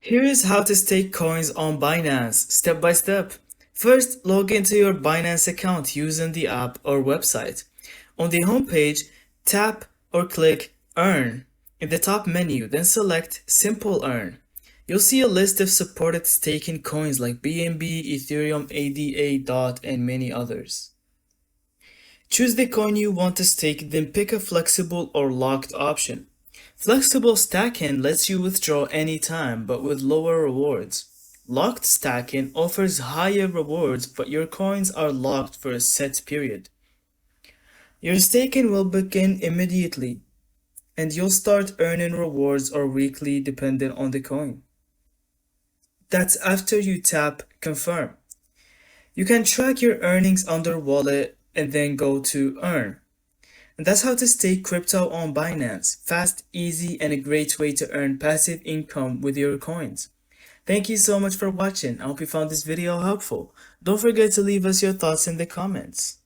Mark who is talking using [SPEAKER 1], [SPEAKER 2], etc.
[SPEAKER 1] Here is how to stake coins on Binance, step by step. First, log into your Binance account using the app or website. On the home page, tap or click Earn in the top menu, then select Simple Earn. You'll see a list of supported staking coins like BNB, Ethereum, ADA, DOT, and many others. Choose the coin you want to stake, then pick a flexible or locked option. Flexible stacking lets you withdraw anytime but with lower rewards. Locked stacking offers higher rewards but your coins are locked for a set period. Your staking will begin immediately and you'll start earning rewards or weekly depending on the coin. That's after you tap confirm. You can track your earnings under wallet and then go to earn. And that's how to stake crypto on Binance. Fast, easy, and a great way to earn passive income with your coins. Thank you so much for watching. I hope you found this video helpful. Don't forget to leave us your thoughts in the comments.